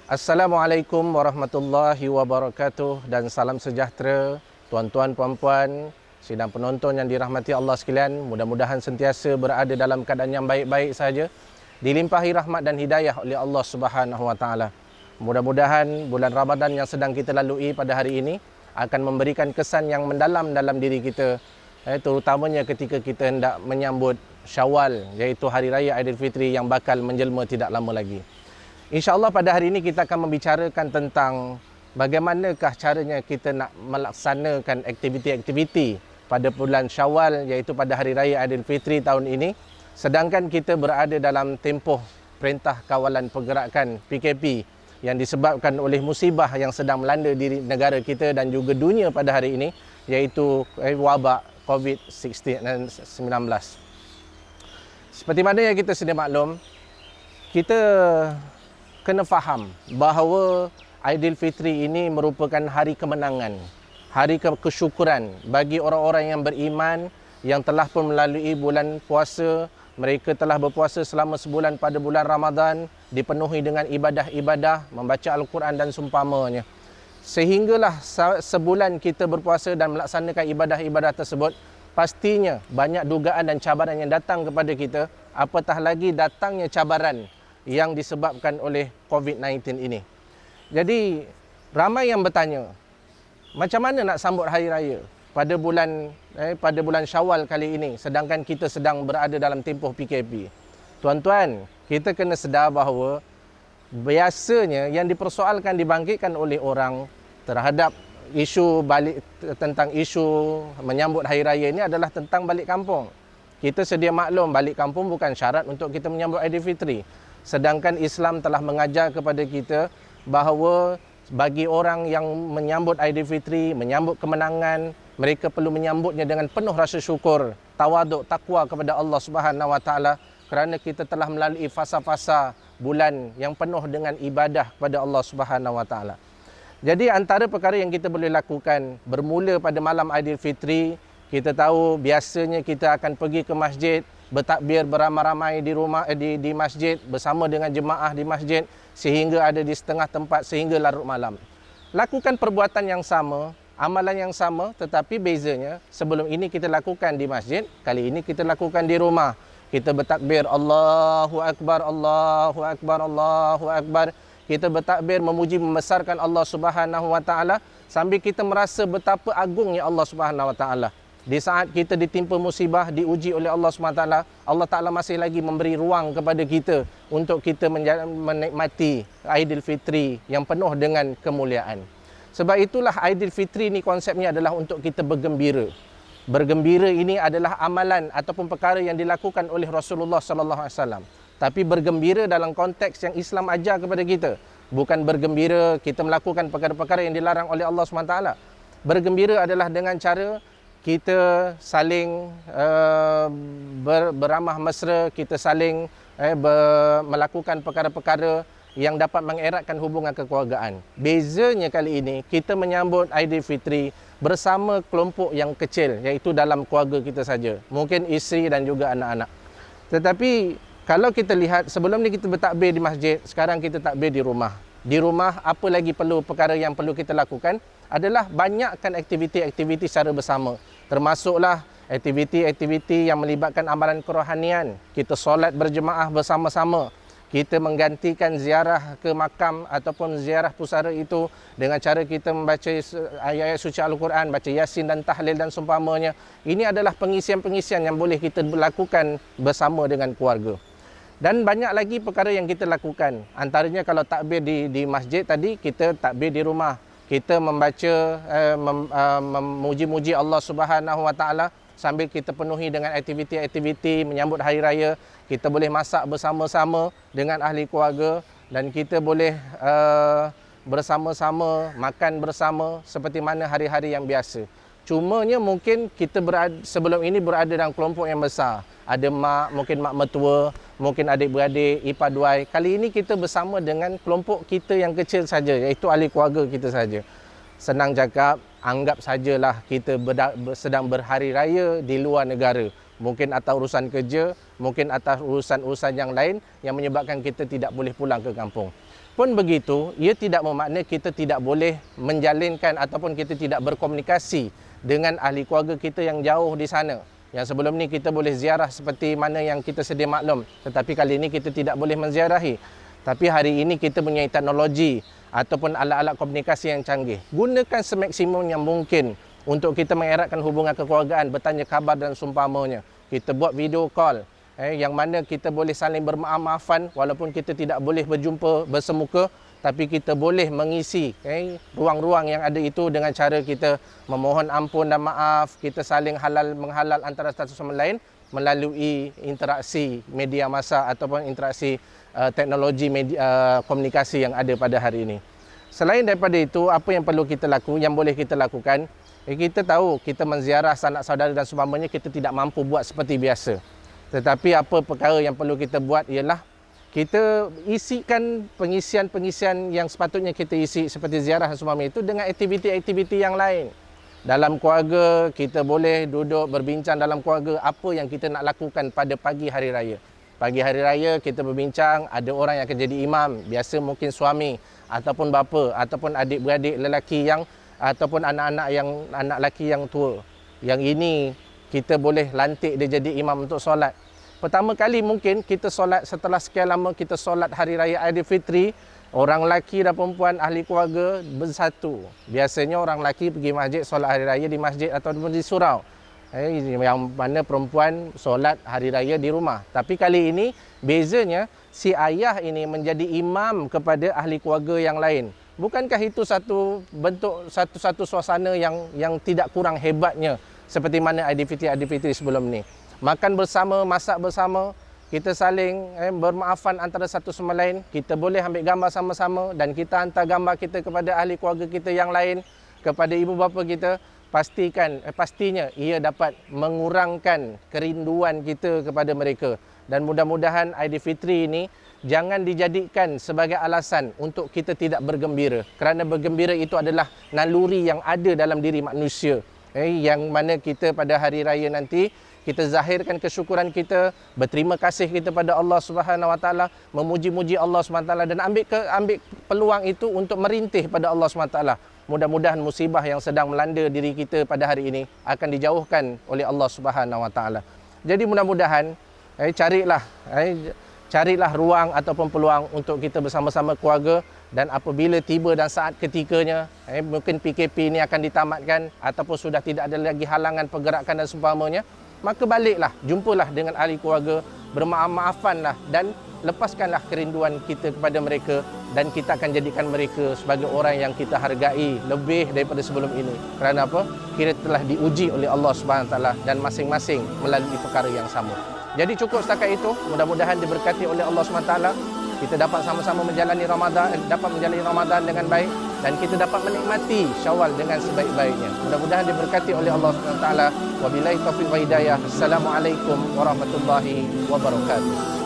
Assalamualaikum warahmatullahi wabarakatuh dan salam sejahtera tuan-tuan, puan-puan, sidang penonton yang dirahmati Allah sekalian. Mudah-mudahan sentiasa berada dalam keadaan yang baik-baik saja, dilimpahi rahmat dan hidayah oleh Allah Subhanahu wa taala. Mudah-mudahan bulan Ramadan yang sedang kita lalui pada hari ini akan memberikan kesan yang mendalam dalam diri kita, terutamanya ketika kita hendak menyambut Syawal, iaitu hari raya Aidilfitri yang bakal menjelma tidak lama lagi. InsyaAllah pada hari ini kita akan membicarakan tentang bagaimanakah caranya kita nak melaksanakan aktiviti-aktiviti pada bulan Syawal, iaitu pada hari raya Aidilfitri tahun ini, sedangkan kita berada dalam tempoh Perintah Kawalan Pergerakan PKP yang disebabkan oleh musibah yang sedang melanda diri negara kita dan juga dunia pada hari ini, iaitu wabak COVID-19. Seperti mana yang kita sedia maklum, kita kena faham bahawa Aidilfitri ini merupakan hari kemenangan, hari kesyukuran bagi orang-orang yang beriman yang telah pun melalui bulan puasa. Mereka telah berpuasa selama sebulan pada bulan Ramadan, dipenuhi dengan ibadah-ibadah, membaca Al-Quran dan seumpamanya. Sehinggalah sebulan kita berpuasa dan melaksanakan ibadah-ibadah tersebut, pastinya banyak dugaan dan cabaran yang datang kepada kita, apatah lagi datangnya cabaran yang disebabkan oleh COVID-19 ini. Jadi ramai yang bertanya, macam mana nak sambut hari raya pada bulan Syawal kali ini sedangkan kita sedang berada dalam tempoh PKP. Tuan-tuan, kita kena sedar bahawa biasanya yang dipersoalkan, dibangkitkan oleh orang terhadap tentang isu menyambut hari raya ini adalah tentang balik kampung. Kita sedia maklum balik kampung bukan syarat untuk kita menyambut Aidilfitri. Sedangkan Islam telah mengajar kepada kita bahawa bagi orang yang menyambut Aidilfitri, menyambut kemenangan, mereka perlu menyambutnya dengan penuh rasa syukur, tawaduk, takwa kepada Allah Subhanahu wa taala, kerana kita telah melalui fasa-fasa bulan yang penuh dengan ibadah kepada Allah Subhanahu wa taala. Jadi antara perkara yang kita boleh lakukan bermula pada malam Aidilfitri, kita tahu biasanya kita akan pergi ke masjid, bertakbir beramai-ramai di rumah di masjid bersama dengan jemaah di masjid sehingga ada di setengah tempat sehingga larut malam. Lakukan perbuatan yang sama, amalan yang sama, tetapi bezanya sebelum ini kita lakukan di masjid, kali ini kita lakukan di rumah. Kita bertakbir Allahu Akbar, Allahu Akbar, Allahu Akbar. Kita bertakbir memuji membesarkan Allah Subhanahu wa taala sambil kita merasa betapa agungnya Allah Subhanahu wa taala. Di saat kita ditimpa musibah, diuji oleh Allah SWT, Allah Ta'ala masih lagi memberi ruang kepada kita untuk kita menikmati Aidilfitri yang penuh dengan kemuliaan. Sebab itulah Aidilfitri ni konsepnya adalah untuk kita bergembira. Bergembira ini adalah amalan ataupun perkara yang dilakukan oleh Rasulullah SAW. Tapi bergembira dalam konteks yang Islam ajar kepada kita. Bukan bergembira kita melakukan perkara-perkara yang dilarang oleh Allah SWT. Bergembira adalah dengan cara kita saling beramah mesra, kita saling melakukan perkara-perkara yang dapat mengeratkan hubungan kekeluargaan. Bezanya kali ini, kita menyambut Aidilfitri bersama kelompok yang kecil, iaitu dalam keluarga kita saja. Mungkin isteri dan juga anak-anak. Tetapi kalau kita lihat, sebelum ni kita bertakbir di masjid, sekarang kita takbir di rumah. Di rumah, apa lagi perkara yang perlu kita lakukan adalah banyakkan aktiviti-aktiviti secara bersama. Termasuklah aktiviti-aktiviti yang melibatkan amalan kerohanian. Kita solat berjemaah bersama-sama. Kita menggantikan ziarah ke makam ataupun ziarah pusara itu dengan cara kita membaca ayat-ayat suci Al-Quran, baca Yasin dan Tahlil dan seumpamanya. Ini adalah pengisian-pengisian yang boleh kita lakukan bersama dengan keluarga. Dan banyak lagi perkara yang kita lakukan. Antaranya kalau takbir di masjid tadi, kita takbir di rumah. Kita membaca, memuji-muji Allah Subhanahu wa taala sambil kita penuhi dengan aktiviti-aktiviti menyambut hari raya. Kita boleh masak bersama-sama dengan ahli keluarga dan kita boleh bersama-sama makan bersama seperti mana hari-hari yang biasa. Cumanya mungkin kita sebelum ini berada dalam kelompok yang besar. Ada mak, mungkin mak mertua, mungkin adik-beradik, ipar-duai. Kali ini kita bersama dengan kelompok kita yang kecil saja, iaitu ahli keluarga kita saja. Senang cakap, anggap sajalah kita sedang berhari raya di luar negara. Mungkin atas urusan kerja, mungkin atas urusan-urusan yang lain yang menyebabkan kita tidak boleh pulang ke kampung. Pun begitu, ia tidak bermakna kita tidak boleh menjalinkan ataupun kita tidak berkomunikasi dengan ahli keluarga kita yang jauh di sana. Yang sebelum ni kita boleh ziarah seperti mana yang kita sedia maklum. Tetapi kali ini kita tidak boleh menziarahi. Tapi hari ini kita punya teknologi ataupun alat-alat komunikasi yang canggih. Gunakan semaksimum yang mungkin untuk kita mengeratkan hubungan kekeluargaan, bertanya khabar dan seumpamanya. Kita buat video call. Yang mana kita boleh saling bermaaf-maafan walaupun kita tidak boleh berjumpa bersemuka, tapi kita boleh mengisi ruang-ruang yang ada itu dengan cara kita memohon ampun dan maaf, kita saling menghalal antara satu sama lain melalui interaksi media massa ataupun interaksi teknologi media, komunikasi yang ada pada hari ini. Selain daripada itu, apa yang perlu kita lakukan, yang boleh kita lakukan, kita tahu kita menziarah sanak saudara dan seumpamanya kita tidak mampu buat seperti biasa. Tetapi apa perkara yang perlu kita buat ialah kita isikan pengisian-pengisian yang sepatutnya kita isi seperti ziarah dan seumpamanya itu dengan aktiviti-aktiviti yang lain. Dalam keluarga, kita boleh duduk berbincang dalam keluarga apa yang kita nak lakukan pada pagi hari raya. Pagi hari raya kita berbincang, ada orang yang akan jadi imam, biasa mungkin suami ataupun bapa ataupun adik-beradik lelaki yang ataupun anak lelaki yang tua. Yang ini kita boleh lantik dia jadi imam untuk solat. Pertama kali mungkin kita solat setelah sekian lama kita solat hari raya Aidilfitri, orang lelaki dan perempuan ahli keluarga bersatu. Biasanya orang lelaki pergi masjid solat hari raya di masjid ataupun di surau. Yang mana perempuan solat hari raya di rumah. Tapi kali ini bezanya si ayah ini menjadi imam kepada ahli keluarga yang lain. Bukankah itu satu bentuk satu suasana yang tidak kurang hebatnya seperti mana Aidilfitri sebelum ni. Makan bersama, masak bersama, kita saling bermaafan antara satu sama lain. Kita boleh ambil gambar sama-sama dan kita hantar gambar kita kepada ahli keluarga kita yang lain, kepada ibu bapa kita. Pastinya ia dapat mengurangkan kerinduan kita kepada mereka. Dan mudah-mudahan Aidilfitri ini jangan dijadikan sebagai alasan untuk kita tidak bergembira. Kerana bergembira itu adalah naluri yang ada dalam diri manusia. Yang mana kita pada hari raya nanti kita zahirkan kesyukuran kita, berterima kasih kita pada Allah Subhanahu Wa Taala, memuji-muji Allah Subhanahu Wa Taala dan ambil peluang itu untuk merintih pada Allah Subhanahu Wa Taala. Mudah-mudahan musibah yang sedang melanda diri kita pada hari ini akan dijauhkan oleh Allah Subhanahu Wa Taala. Jadi mudah-mudahan carilah ruang ataupun peluang untuk kita bersama-sama keluarga. Dan apabila tiba dan saat ketikanya, mungkin PKP ini akan ditamatkan ataupun sudah tidak ada lagi halangan pergerakan dan seumpamanya, maka baliklah, jumpalah dengan ahli keluarga, bermaaf-maafanlah dan lepaskanlah kerinduan kita kepada mereka dan kita akan jadikan mereka sebagai orang yang kita hargai lebih daripada sebelum ini. Kerana apa? Kita telah diuji oleh Allah Subhanahu Wa Taala dan masing-masing melalui perkara yang sama. Jadi cukup setakat itu, mudah-mudahan diberkati oleh Allah Subhanahu Wa Taala. Kita dapat sama-sama menjalani Ramadan dengan baik dan kita dapat menikmati Syawal dengan sebaik-baiknya. Mudah-mudahan diberkati oleh Allah SWT. Wabillahi taufiq wa hidayah. Assalamualaikum warahmatullahi wabarakatuh.